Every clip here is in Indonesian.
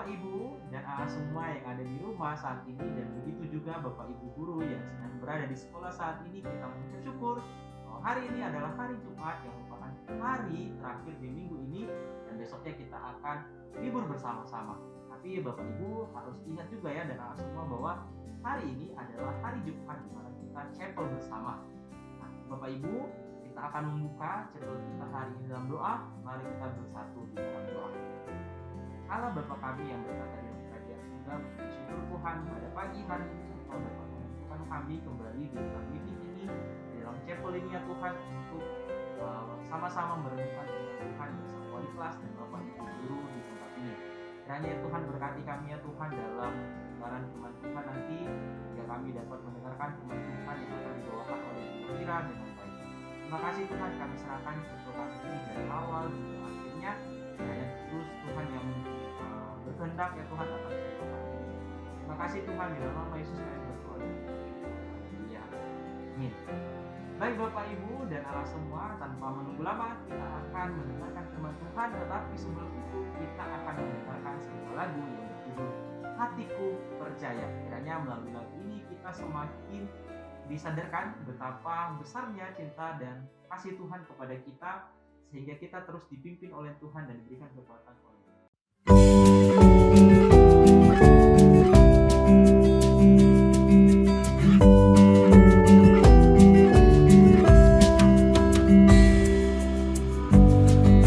Bapak Ibu dan semua yang ada di rumah saat ini, dan begitu juga Bapak Ibu guru yang sedang berada di sekolah saat ini, kita mengucap syukur bahwa hari ini adalah hari Jumat yang merupakan hari terakhir di minggu ini, dan besoknya kita akan libur bersama-sama. Tapi Bapak Ibu harus ingat juga ya, dan semua, bahwa hari ini adalah hari Jumat di mana kita chapel bersama. Nah, Bapak Ibu, kita akan membuka chapel kita hari ini dalam doa. Mari kita bersatu di dalam doa. Allah Bapa kami yang berkata di dalam kerajaan surga, bersyukur Tuhan pada pagi hari ini Engkau dapat menentukan kami kembali di dalam meeting ini, di dalam chapel ini ya Tuhan, untuk sama-sama merenungkan firman Tuhan bersama wali kelas dan Bapak Ibu guru di tempat ini. Kiranya ya Tuhan berkati kami ya Tuhan dalam pendengaran firman Tuhan nanti, sehingga kami dapat mendengarkan firman Tuhan yang akan dibawakan oleh Ibu Fira dengan baik. Terima kasih Tuhan, kami serahkan chapel kami ini dari awal hingga akhirnya. Kiranya terus Tuhan yang berkehendak ya Tuhan atas chapel kami ini. Terima kasih Tuhan, di dalam nama Yesus kami berdoa. Ya, amin. Baik Bapak Ibu dan Allah semua, tanpa menunggu lama kita akan mendengarkan firman Tuhan. Tetapi sebelum itu kita akan mendengarkan sebuah lagu yang berjudul Hatiku Percaya. Kiranya melalui lagu ini kita semakin disadarkan betapa besarnya cinta dan kasih Tuhan kepada kita, sehingga kita terus dipimpin oleh Tuhan dan diberikan kekuatan oleh Tuhan.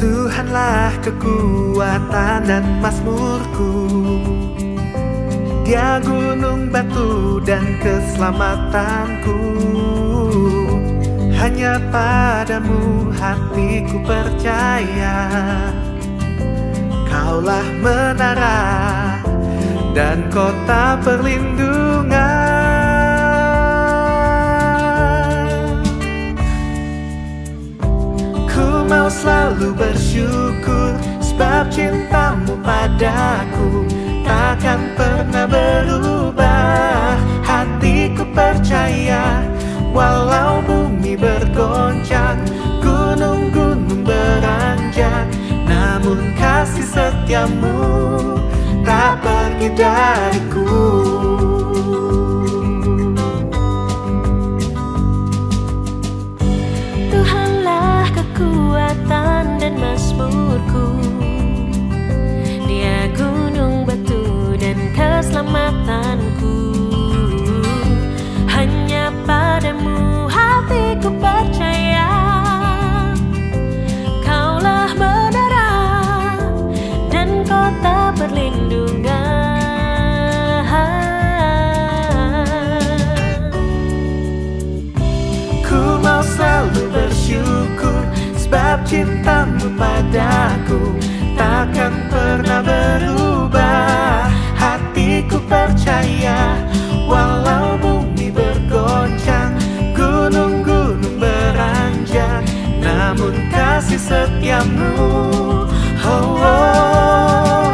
Tuhanlah kekuatan dan mazmurku, Dia gunung batu dan keselamatanku. Hanya padamu hatiku percaya, Kaulah menara dan kota perlindungan. Ku mau selalu bersyukur, sebab cintamu padaku takkan pernah berubah. Hatiku percaya, walau bumi bergoncang, gunung-gunung beranjak, namun kasih setiamu tak pergi dariku. Tuhanlah kekuatan dan mazmurku, Dia gunung batu dan keselamatanku. Hanya padamu hatiku percaya, Kaulah menara dan kota perlindungan. Ku mau selalu bersyukur, sebab cintamu padaku takkan pernah berubah. Hatiku percaya, walau bumi bergoncang, gunung-gunung beranjak, namun kasih setiamu, oh, oh.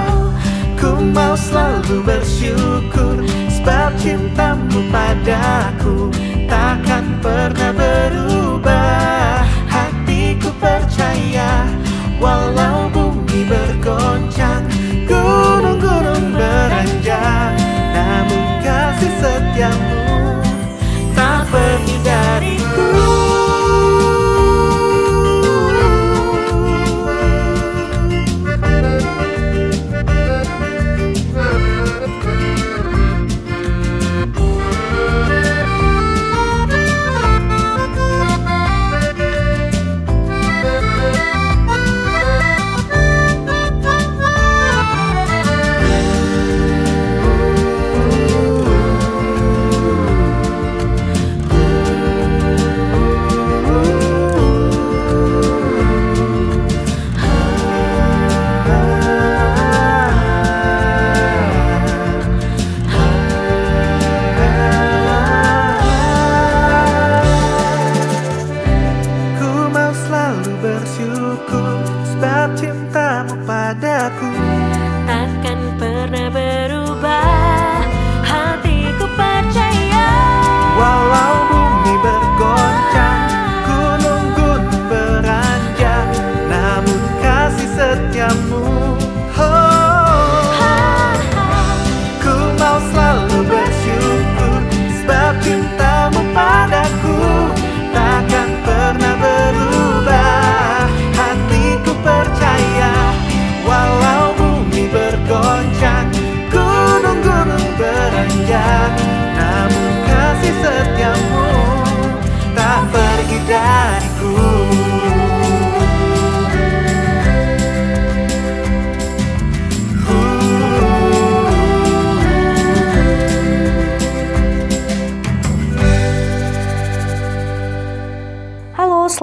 Ku mau selalu bersyukur, sebab cintamu padaku takkan pernah berubah. Hatiku percaya, walau bumi bergoncang, gunung-gunung beranjak, namun kasih setiamu tak pergi dariku.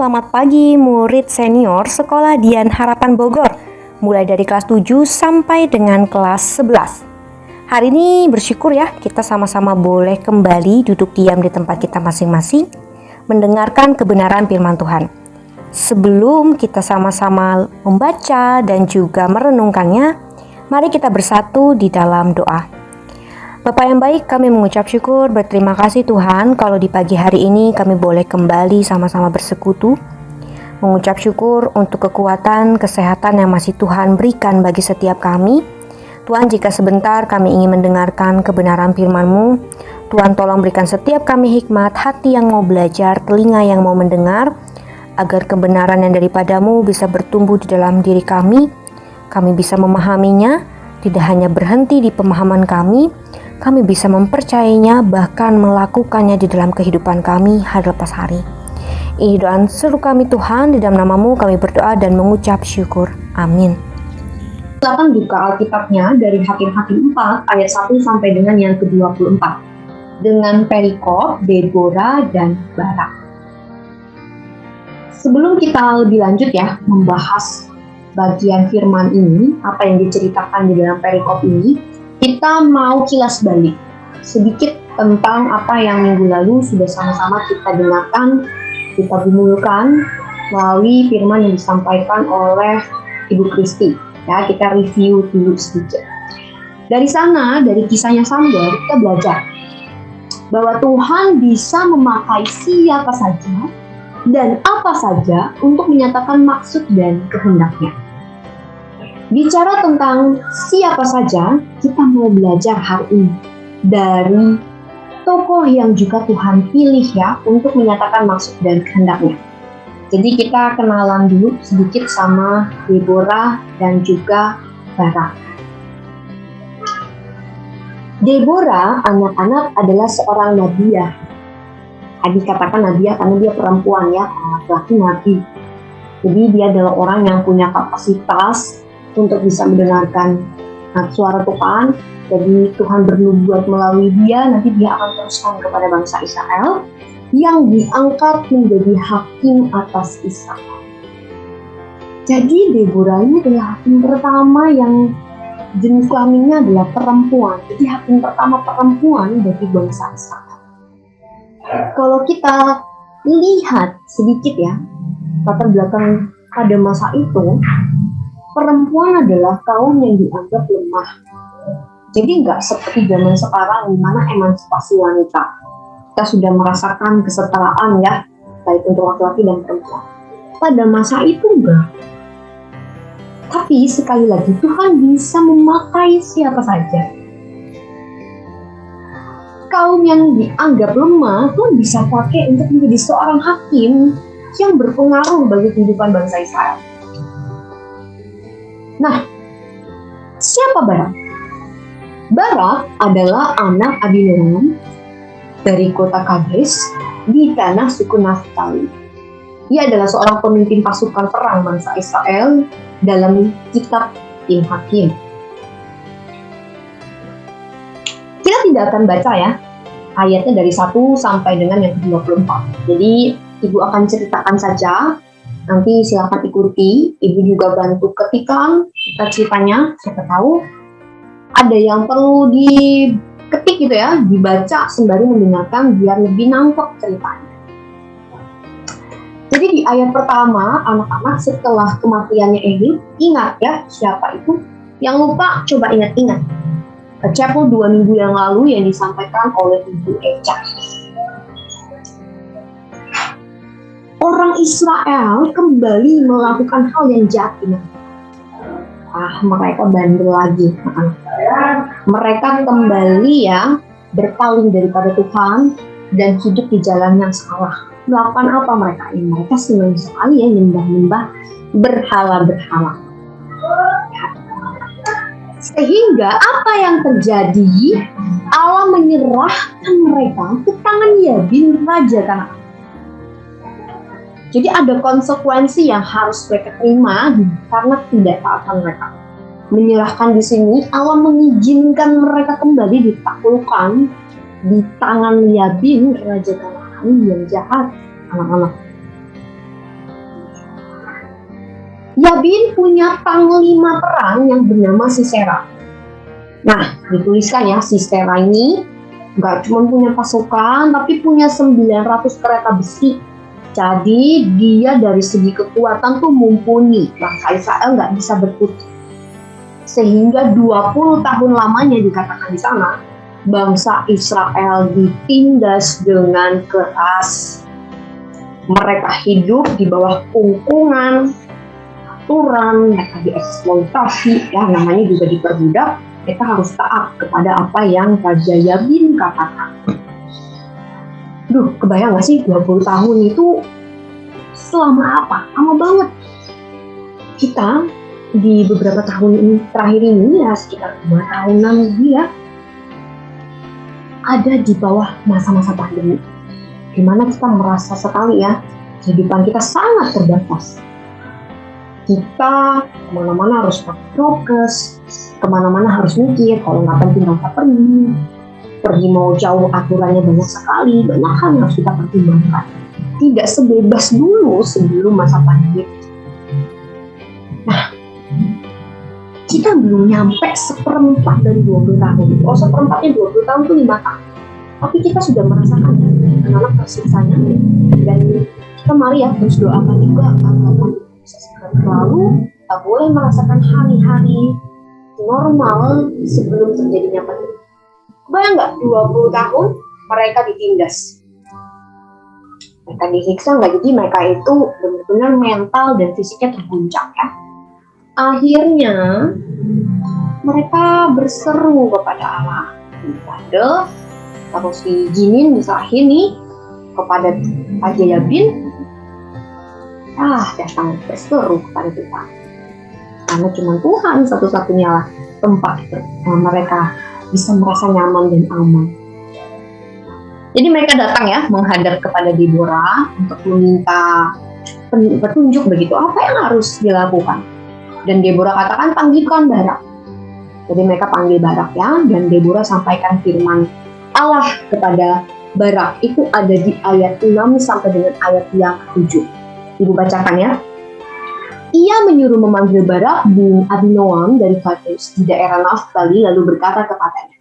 Selamat pagi murid senior Sekolah Dian Harapan Bogor, mulai dari kelas 7 sampai dengan kelas 11. Hari ini bersyukur ya, kita sama-sama boleh kembali duduk diam di tempat kita masing-masing, mendengarkan kebenaran firman Tuhan. Sebelum kita sama-sama membaca dan juga merenungkannya, mari kita bersatu di dalam doa. Bapak yang baik, kami mengucap syukur, berterima kasih Tuhan kalau di pagi hari ini kami boleh kembali sama-sama bersekutu. Mengucap syukur untuk kekuatan, kesehatan yang masih Tuhan berikan bagi setiap kami. Tuhan, jika sebentar kami ingin mendengarkan kebenaran firman-Mu, Tuhan tolong berikan setiap kami hikmat, hati yang mau belajar, telinga yang mau mendengar, agar kebenaran yang daripada-Mu bisa bertumbuh di dalam diri kami bisa memahaminya, tidak hanya berhenti di pemahaman kami bisa mempercayainya, bahkan melakukannya di dalam kehidupan kami hari lepas hari. Ini doa seru kami Tuhan, di dalam nama-Mu kami berdoa dan mengucap syukur. Amin. Silakan buka Alkitabnya dari Hakim-Hakim 4 ayat 1 sampai dengan yang ke-24 dengan perikop Deborah dan Barak. Sebelum kita lebih lanjut ya membahas bagian firman ini, apa yang diceritakan di dalam perikop ini, kita mau kilas balik sedikit tentang apa yang minggu lalu sudah sama-sama kita dengarkan, kita gumulkan melalui firman yang disampaikan oleh Ibu Kristi. Ya, kita review dulu sedikit. Dari sana, dari kisahnya Samuel, kita belajar bahwa Tuhan bisa memakai siapa saja dan apa saja untuk menyatakan maksud dan kehendaknya. Bicara tentang siapa saja, kita mau belajar hari ini dari tokoh yang juga Tuhan pilih ya untuk menyatakan maksud dan kehendaknya. Jadi kita kenalan dulu sedikit sama Deborah dan juga Barak. Deborah, anak-anak, adalah seorang nabiah. Dikatakan nabiah karena dia perempuan ya, laki-laki nabi. Jadi dia adalah orang yang punya kapasitas untuk bisa mendengarkan suara Tuhan. Jadi Tuhan bernubuat melalui dia, nanti dia akan teruskan kepada bangsa Israel yang diangkat menjadi hakim atas Israel. Jadi Deborah ini adalah hakim pertama yang jenis kelaminnya adalah perempuan. Jadi hakim pertama perempuan bagi bangsa Israel. Kalau kita lihat sedikit ya latar belakang pada masa itu, perempuan adalah kaum yang dianggap lemah. Jadi nggak seperti zaman sekarang di mana emansipasi wanita. Kita sudah merasakan kesetaraan ya, baik untuk laki-laki dan perempuan. Pada masa itu enggak. Tapi sekali lagi Tuhan bisa memakai siapa saja. Kaum yang dianggap lemah Tuhan bisa pakai untuk menjadi seorang hakim yang berpengaruh bagi kehidupan bangsa Israel. Nah, siapa Barak? Barak adalah anak Abinoam dari kota Kades di tanah suku Naftali. Ia adalah seorang pemimpin pasukan perang bangsa Israel dalam kitab Hakim. Kita tidak akan baca ya ayatnya dari 1 sampai dengan yang ke-24. Jadi Ibu akan ceritakan saja. Nanti silakan ikuti, Ibu juga bantu ketikan ceritanya, siapa tahu ada yang perlu diketik gitu ya, dibaca sembari mendengarkan biar lebih nangkep ceritanya. Jadi di ayat pertama, anak-anak setelah kematiannya Ehud, ingat ya siapa itu? Yang lupa coba ingat-ingat. Chapel 2 minggu yang lalu yang disampaikan oleh Ibu Eca. Orang Israel kembali melakukan hal yang jahat ini. Mereka bandel lagi. Mereka kembali ya berpaling daripada Tuhan dan hidup di jalan yang salah. Melakukan apa mereka ini? Mereka senang sekali ya nyembah-nyembah berhala-berhala. Sehingga apa yang terjadi? Allah menyerahkan mereka ke tangan Yabin, raja Kanaan. Jadi ada konsekuensi yang harus mereka terima karena tidak taatan mereka. Menyerahkan di sini, Allah mengizinkan mereka kembali ditaklukkan di tangan Yabin, raja Kanaan yang jahat, anak-anak. Yabin punya panglima perang yang bernama Sisera. Nah, dituliskan ya, Sisera ini nggak cuma punya pasukan, tapi punya 900 kereta besi. Jadi dia dari segi kekuatan tuh mumpuni. Bangsa Israel nggak bisa berkutik. Sehingga 20 tahun lamanya dikatakan di sana, bangsa Israel ditindas dengan keras. Mereka hidup di bawah kungkungan, aturan, mereka dieksploitasi, ya namanya juga diperbudak. Mereka harus taat kepada apa yang Raja Yabin katakan. Duh, kebayang gak sih 20 tahun itu selama apa? Lama banget. Kita di beberapa tahun ini, terakhir ini ya sekitar 2 tahunan lebih ya, ada di bawah masa-masa pandemi. Dimana kita merasa sekali ya, kehidupan kita sangat terbatas. Kita kemana-mana harus pakai prokes, kemana-mana harus mikir, kalau nggak penting nggak usah pergi mau jauh aturannya banyak sekali, banyak hal yang harus kita pertimbangkan. Tidak sebebas dulu sebelum masa pandemi. Nah, kita belum nyampe seperempat dari 20 tahun. Kalau seperempatnya 20 tahun itu 5 tahun. Tapi kita sudah merasakan ya, anak-anak tersiksanya. Dan kita mari ya terus doakan juga agar pandemi bisa segera berlalu. Kita boleh merasakan hari-hari normal sebelum terjadinya pandemi. Bayang nggak 20 tahun mereka ditindas, mereka disiksa nggak, jadi mereka itu benar-benar mental dan fisiknya terguncang ya. Akhirnya mereka berseru kepada Allah, ibadah, terus diizinin diserahin nih kepada Raja Yabin. Datang berseru kepada Tuhan, karena cuma Tuhan satu-satunya lah tempat mereka bisa merasa nyaman dan aman. Jadi mereka datang ya menghadap kepada Deborah untuk meminta petunjuk begitu apa yang harus dilakukan. Dan Deborah katakan panggilkan Barak. Jadi mereka panggil Barak ya, dan Deborah sampaikan firman Allah kepada Barak. Itu ada di ayat 6 sampai dengan ayat yang 7. Ibu bacakan ya. Ia menyuruh memanggil Barak bin Abinoam dari Kadesh di daerah Naftali, lalu berkata kepadanya,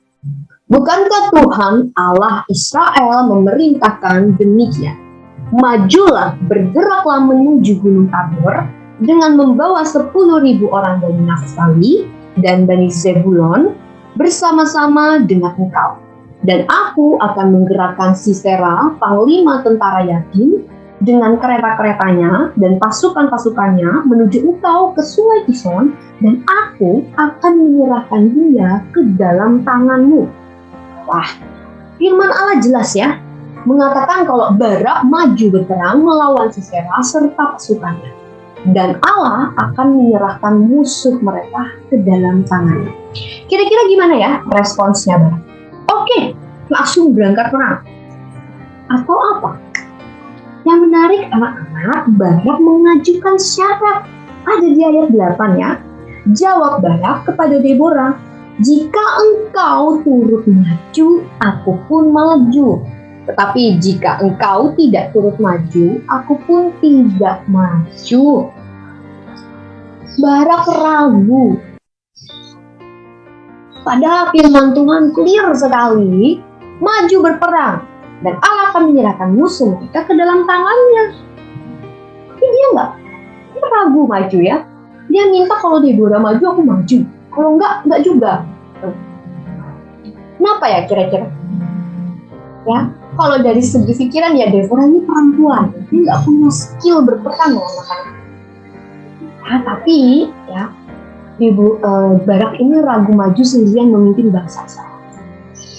bukankah Tuhan Allah Israel memerintahkan demikian? Majulah, bergeraklah menuju Gunung Tabor dengan membawa 10.000 orang dari Naftali dan Bani Zebulon bersama-sama dengan engkau. Dan aku akan menggerakkan Sisera, panglima tentara Yabin, dengan kereta-keretanya dan pasukan-pasukannya menuju engkau ke Sungai Kison, dan aku akan menyerahkan dia ke dalam tanganmu. Wah, firman Allah jelas ya, mengatakan kalau Barak maju berperang melawan Sisera serta pasukannya, dan Allah akan menyerahkan musuh mereka ke dalam tangannya. Kira-kira gimana ya responsnya Barak? Oke, langsung berangkat perang. Atau apa? Yang menarik anak-anak, Barak mengajukan syarat. Ada di ayat 8 ya. Jawab Barak kepada Deborah, jika engkau turut maju, aku pun maju. Tetapi jika engkau tidak turut maju, aku pun tidak maju. Barak ragu. Padahal firman Tuhan clear sekali, maju berperang, dan Allah akan menyerahkan musuh mereka ke dalam tangannya. Tapi dia ragu maju ya. Dia minta kalau Deborah maju, aku maju. Kalau enggak juga. Kenapa ya kira-kira? Ya, kalau dari segi pikiran ya Deborah ini perempuan. Dia nggak punya skill berperang anak-anak. Nah, tapi ya Barak ini ragu maju sendirian memimpin bangsa Israel.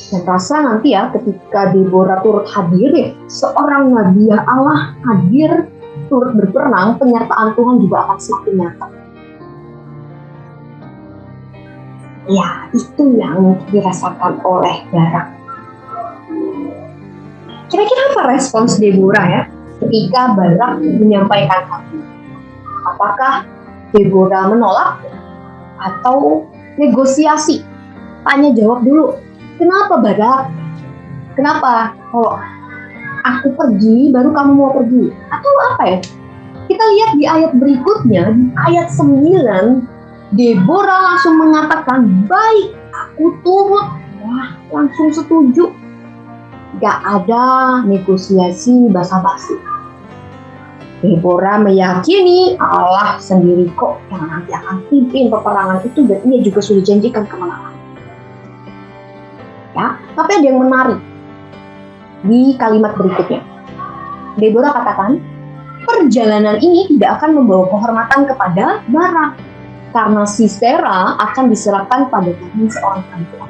Dan rasa nanti ya ketika Deborah turut hadir ya, seorang nabi Allah hadir turut berperang, penyertaan Tuhan juga akan semakin nyata. Ya, itu yang dirasakan oleh Barak. Kira-kira apa respons Deborah ya ketika Barak menyampaikan hal ini? Apakah Deborah menolak atau negosiasi? Tanya jawab dulu. Kenapa Barak? Kenapa kalau aku pergi baru kamu mau pergi? Atau apa ya? Kita kita lihat di ayat berikutnya, di ayat 9, Deborah langsung mengatakan, baik, aku turut. Wah, langsung setuju. Gak ada negosiasi basa-basi. Deborah meyakini Allah sendiri kok yang nanti akan pimpin peperangan itu, dan ia juga sudah janjikan kemenangan. Ya, tapi ada yang menarik di kalimat berikutnya. Deborah katakan, perjalanan ini tidak akan membawa kehormatan kepada Barak, karena Sisera akan diserahkan pada tangan seorang perempuan.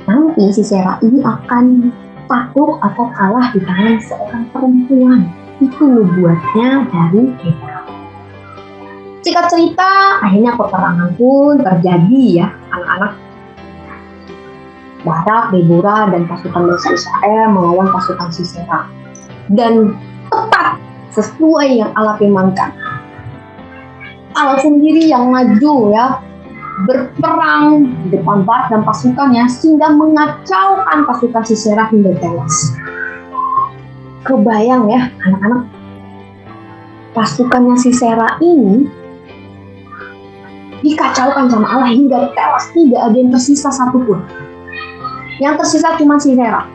Nanti Sisera ini akan takluk atau kalah di tangan seorang perempuan. Itu nubuatnya dari Deborah. Singkat cerita, akhirnya peperangan pun terjadi ya, anak-anak. Barak, Deborah, dan pasukan bangsa Israel melawan pasukan Sisera. Dan tepat sesuai yang Allah firmankan. Allah sendiri yang maju ya, berperang di depan Barak dan pasukannya sehingga mengacaukan pasukan Sisera hingga tewas. Kebayang ya anak-anak, pasukannya Sisera ini dikacaukan sama Allah hingga tewas, tidak ada yang tersisa satupun. Yang tersisa cuma Sisera.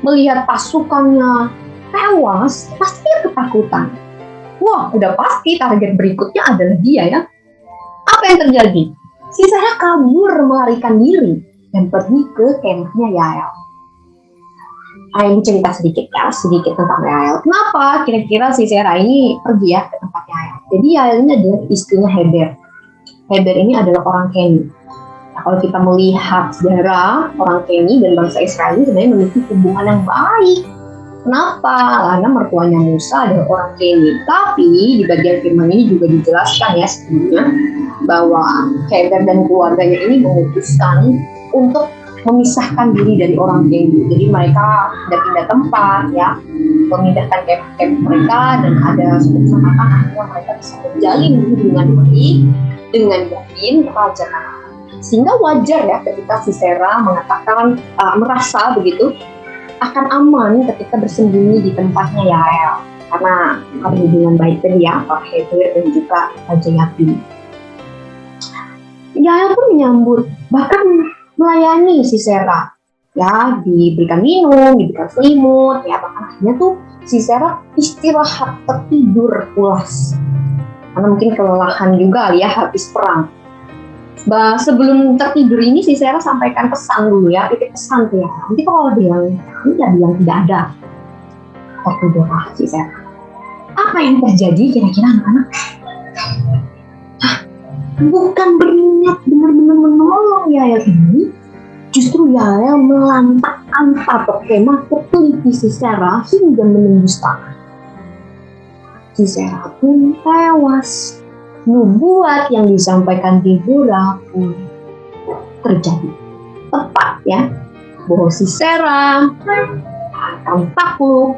Melihat pasukannya tewas, pasti dia ketakutan. Wah, udah pasti target berikutnya adalah dia ya. Apa yang terjadi? Sisera kabur melarikan diri dan pergi ke kemahnya Yael. Ayo cerita sedikit tentang Yael. Kenapa kira-kira Sisera ini pergi ya ke tempat Yael? Jadi Yael ini adalah istrinya Heber. Heber ini adalah orang Keni. Nah, kalau kita melihat sejarah, orang Keni dan bangsa Israel ini sebenarnya memiliki hubungan yang baik. Kenapa? Karena mertuanya Musa adalah orang Keni. Tapi di bagian firman ini juga dijelaskan ya sebelumnya bahwa Heber dan keluarganya ini memutuskan untuk memisahkan diri dari orang Keni. Jadi mereka pindah tempat ya, memindahkan camp mereka, dan ada kesepakatan akhirnya mereka bisa menjalin hubungan baik dengan Yabin, raja Kanaan. Sehingga wajar ya ketika Sisera mengatakan merasa begitu akan aman ketika bersembunyi di tempatnya Yael, karena ada hubungan baik tadi ya, Pak Heber dan juga Raja Yabin. Yael pun menyambut, bahkan melayani Sisera, ya, diberikan minum, diberikan selimut, ya, bahkan akhirnya tuh Sisera istirahat, tertidur pulas, karena mungkin kelelahan juga ya habis perang. Sebelum tertidur ini Sisera sampaikan pesan dulu ya, itu pesan tuh ya. Nanti kalau ada yang tidak ada, tertidur Sisera. Apa yang terjadi kira-kira anak-anak? Bukan berniat benar-benar menolong Yael ini, justru Yael melantakkan patok kemah ke peliti Sisera hingga menembus tanah. Sisera pun tewas. Nubuat yang disampaikan Deborah pun terjadi. Tepat ya, bahwa Sisera akan takluk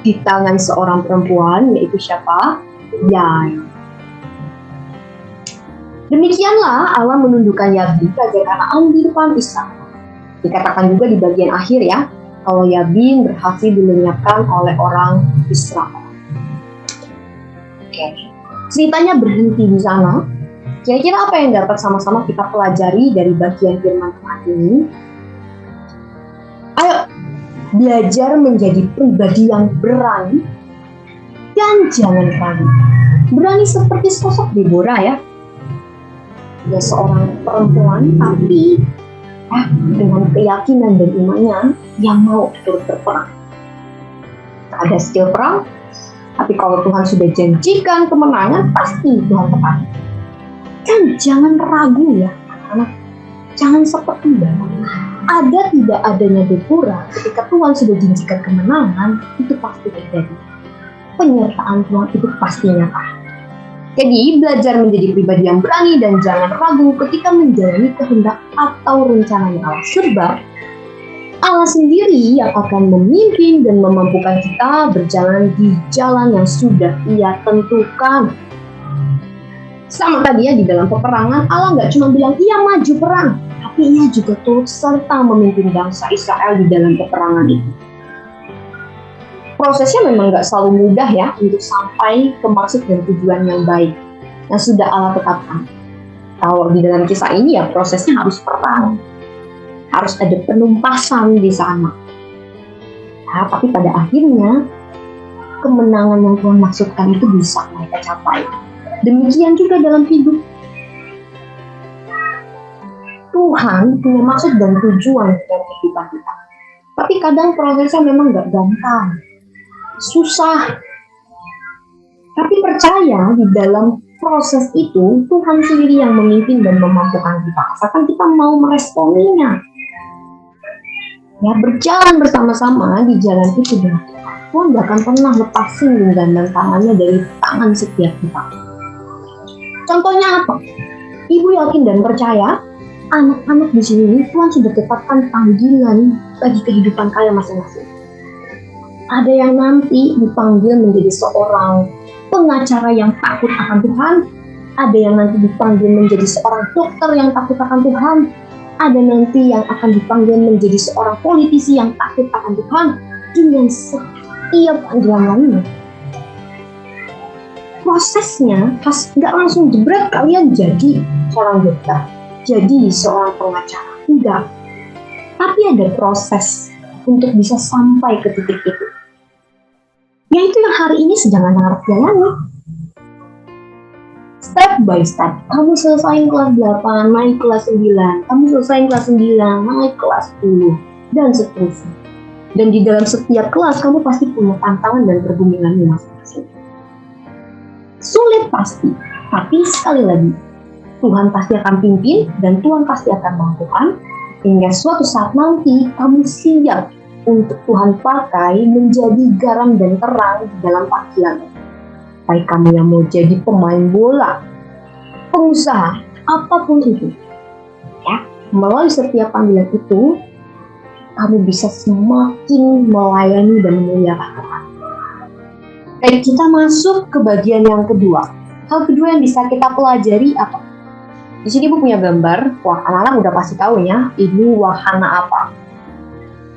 di tangan seorang perempuan, yaitu siapa? Yael. Demikianlah Allah menundukkan Yabin, raja Kanaan di depan Israel. Dikatakan juga di bagian akhir ya, kalau Yabin berhasil dilenyapkan oleh orang Israel. Oke. Ceritanya berhenti di sana. Kira-kira apa yang dapat sama-sama kita pelajari dari bagian firman Tuhan ini? Ayo belajar menjadi pribadi yang berani dan jangan ragu. Berani seperti sosok Deborah ya. Dia seorang perempuan tapi dengan keyakinan dan imannya yang mau turut berperang. Ada skill perang, tapi kalau Tuhan sudah janjikan kemenangan, pasti Tuhan tepat. Dan jangan ragu ya, anak-anak. Jangan seperti Barak. Ada tidak adanya Deborah, ketika Tuhan sudah janjikan kemenangan, itu pasti terjadi. Penyertaan Tuhan itu pasti nyata. Jadi belajar menjadi pribadi yang berani dan jangan ragu ketika menjalani kehendak atau rencana Allah. Sebab Allah sendiri yang akan memimpin dan memampukan kita berjalan di jalan yang sudah Ia tentukan. Sama tadi ya, di dalam peperangan Allah nggak cuma bilang Ia maju perang, tapi Ia juga turut serta memimpin bangsa Israel di dalam peperangan itu. prosesnya memang nggak selalu mudah ya untuk sampai ke maksud dan tujuan yang baik yang sudah Allah tetapkan. Kalau di dalam kisah ini ya prosesnya harus perang, harus ada penumpasan di sana. Nah, tapi pada akhirnya kemenangan yang Tuhan maksudkan itu bisa mereka capai. Demikian juga dalam hidup. Tuhan punya maksud dan tujuan dalam kehidupan kita. Tapi kadang prosesnya memang gak gampang, susah. Tapi percaya di dalam proses itu Tuhan sendiri yang memimpin dan memampukan kita. Asalkan kita mau meresponinya. Ya, berjalan bersama-sama di jalan itu dengan Tuhan gak akan pernah lepasin genggaman tangannya dari tangan setiap kita. Contohnya apa? Ibu yakin dan percaya anak-anak di sini Tuhan sudah tetapkan panggilan bagi kehidupan kalian masing-masing. Ada yang nanti dipanggil menjadi seorang pengacara yang takut akan Tuhan, ada yang nanti dipanggil menjadi seorang dokter yang takut akan Tuhan, ada nanti yang akan dipanggil menjadi seorang politisi yang takut akan Tuhan, dengan setiap panggilan lainnya. Prosesnya nggak langsung jebret kalian jadi seorang dokter, jadi seorang pengacara, enggak. Tapi ada proses untuk bisa sampai ke titik itu. Yaitu yang hari ini sedang anak-anak jalani. Step by step, kamu selesai kelas 8, naik kelas 9, kamu selesai kelas 9, naik kelas 10, dan seterusnya. Dan di dalam setiap kelas, kamu pasti punya tantangan dan pergumulannya masing-masing. Sulit pasti, tapi sekali lagi, Tuhan pasti akan pimpin dan Tuhan pasti akan mampukan hingga suatu saat nanti kamu siap untuk Tuhan pakai menjadi garam dan terang di dalam panggilan. Baik kamu yang mau jadi pemain bola, pengusaha, apapun itu, ya, melalui setiap panggilan itu kamu bisa semakin melayani dan memuliakan Tuhan. Baik, kita masuk ke bagian yang kedua. Hal kedua yang bisa kita pelajari apa? Di sini Ibu punya gambar. Wah, anak-anak udah pasti tahu ya, ini wahana apa.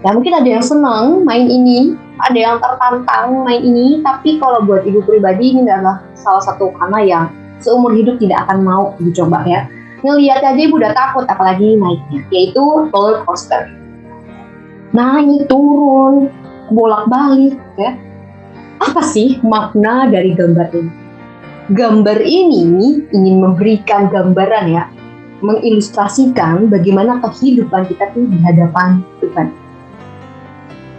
Ya, mungkin ada yang senang main ini, ada yang tertantang main ini, tapi kalau buat Ibu pribadi ini adalah salah satu wahana yang seumur hidup tidak akan mau dicoba ya. Ngelihat aja Ibu udah takut, apalagi naiknya, yaitu roller coaster. Naik, turun, bolak-balik ya. Apa sih makna dari gambar ini? Gambar ini ingin memberikan gambaran ya, mengilustrasikan bagaimana kehidupan kita tuh di hadapan Tuhan.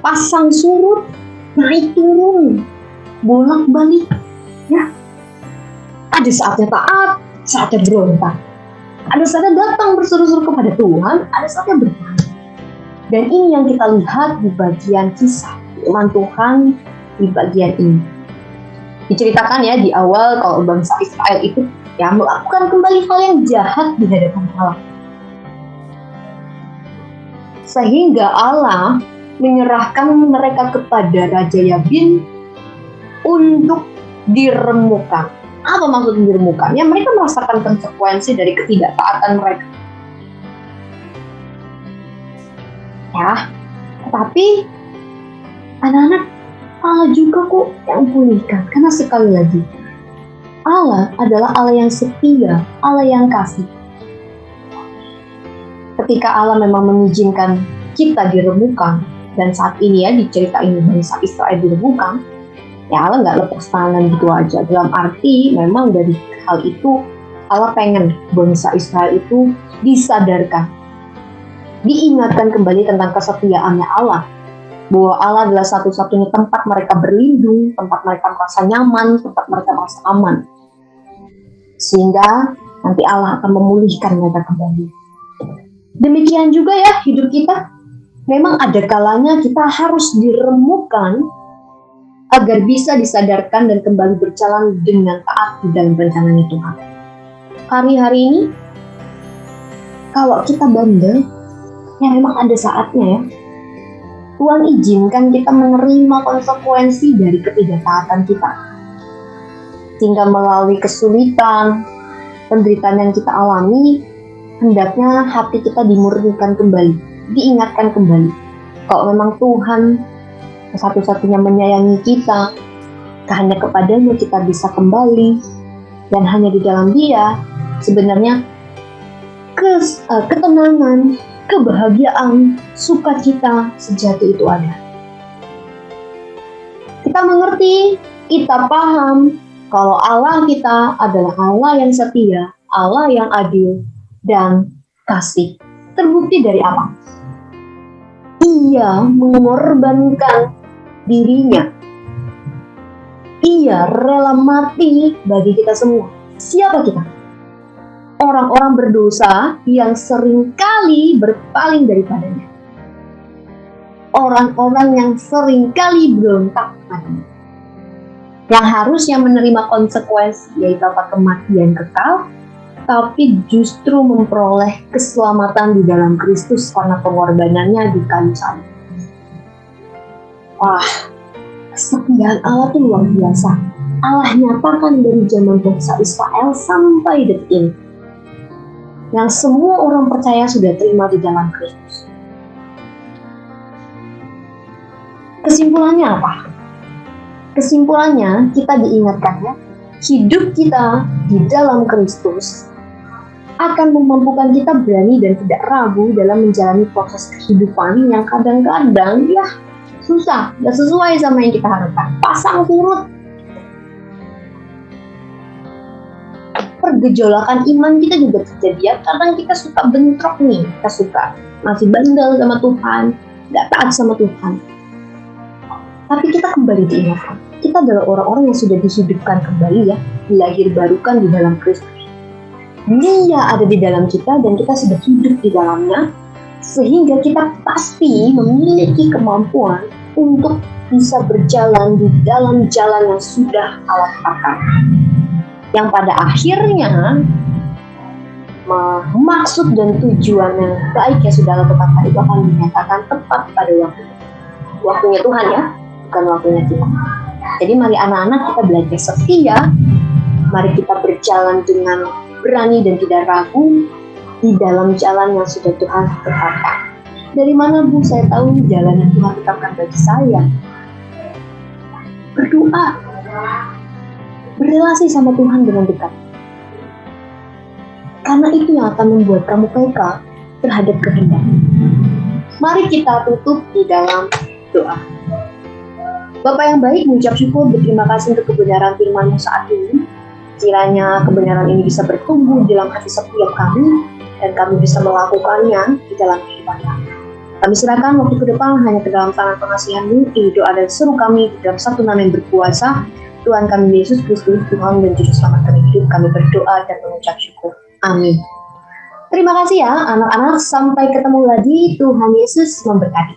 Pasang surut, naik turun, bolak-balik ya. Ada saatnya taat, saatnya berontak. Ada saatnya datang berseru-seru kepada Tuhan, ada saatnya berpaling. Dan ini yang kita lihat di bagian kisah firman Tuhan di bagian ini. Diceritakan ya di awal kalau bangsa Israel itu ya melakukan kembali hal yang jahat di hadapan Allah. Sehingga Allah menyerahkan mereka kepada Raja Yabin untuk diremukkan. Apa maksud diremukkan? Ya, mereka merasakan konsekuensi dari ketidaktaatan mereka. Ya, tapi anak-anak, Allah juga kok yang pulihkan. Karena sekali lagi, Allah adalah Allah yang setia, Allah yang kasih. Ketika Allah memang mengizinkan kita diremukkan, dan saat ini ya di cerita ini bangsa Israel diremukkan, ya Allah nggak lepas tangan gitu aja. Dalam arti memang dari hal itu Allah pengen bangsa Israel itu disadarkan, diingatkan kembali tentang kesetiaannya Allah, bahwa Allah adalah satu-satunya tempat mereka berlindung, tempat mereka merasa nyaman, tempat mereka merasa aman. Sehingga nanti Allah akan memulihkan mereka kembali. Demikian juga ya hidup kita. Memang ada kalanya kita harus diremukkan agar bisa disadarkan dan kembali berjalan dengan taat di dalam rencananya Tuhan. Hari-hari ini, kalau kita bandel, ya memang ada saatnya ya. Tuhan izinkan kita menerima konsekuensi dari ketidaktaatan kita. Sehingga melalui kesulitan, penderitaan yang kita alami, hendaknya hati kita dimurnikan kembali, diingatkan kembali. Kalau memang Tuhan satu-satunya menyayangi kita. Hanya kepadanya kita bisa kembali, dan hanya di dalam Dia sebenarnya ketenangan, kebahagiaan, sukacita sejati itu ada. Kita mengerti, kita paham kalau Allah kita adalah Allah yang setia, Allah yang adil dan kasih. Terbukti dari apa? Ia mengorbankan dirinya. Ia rela mati bagi kita semua. Siapa kita? Orang-orang berdosa yang seringkali berpaling daripadanya. Orang-orang yang seringkali berontak padanya. Yang harusnya menerima konsekuensi, yaitu kematian kekal, tapi justru memperoleh keselamatan di dalam Kristus karena pengorbanannya di kayu salib. Wah, kesetiaan Allah itu luar biasa. Allah nyatakan dari zaman bangsa Israel sampai detik ini. Yang semua orang percaya sudah terima di dalam Kristus. Kesimpulannya apa? Kesimpulannya kita diingatkan ya, hidup kita di dalam Kristus akan memampukan kita berani dan tidak ragu dalam menjalani proses kehidupan yang kadang-kadang ya susah, gak sesuai sama yang kita harapkan, pasang surut. Pergejolakan iman kita juga terjadi ya, kadang kita suka bentrok nih, kita suka masih bandel sama Tuhan, gak taat sama Tuhan. Tapi kita kembali diingatkan, kita adalah orang-orang yang sudah dihidupkan kembali ya, dilahir barukan di dalam Kristus. Dia ada di dalam kita dan kita sudah hidup di dalamnya, sehingga kita pasti memiliki kemampuan untuk bisa berjalan di dalam jalan yang sudah Allah tetapkan. Yang pada akhirnya maksud dan tujuan yang baik yang sudah Allah tetapkan itu akan dinyatakan tepat pada waktunya Tuhan ya, bukan waktunya kita. Jadi mari anak-anak kita belajar setia, mari kita berjalan dengan berani dan tidak ragu di dalam jalan yang sudah Tuhan tetapkan. Dari mana Bu saya tahu jalan yang Tuhan tetapkan bagi saya? Berdoa, berrelasi sama Tuhan dengan dekat. Karena itu yang akan membuat kamu peka terhadap kehendak. Mari kita tutup di dalam doa. Bapak yang baik, mengucap syukur, berterima kasih untuk kebenaran firman-Mu saat ini. Kiranya kebenaran ini bisa bertumbuh dalam hati setiap kami, dan kami bisa melakukannya di dalam kehidupan kami. Kami serahkan waktu ke depan hanya ke dalam tangan pengasihan-Mu. Ini doa dan seru kami di dalam satu nama yang berkuasa, Tuhan kami Yesus Kristus, Tuhan dan Juru Selamat kami hidup. Kami berdoa dan mengucap syukur. Amin. Terima kasih ya anak-anak, sampai ketemu lagi. Tuhan Yesus memberkati.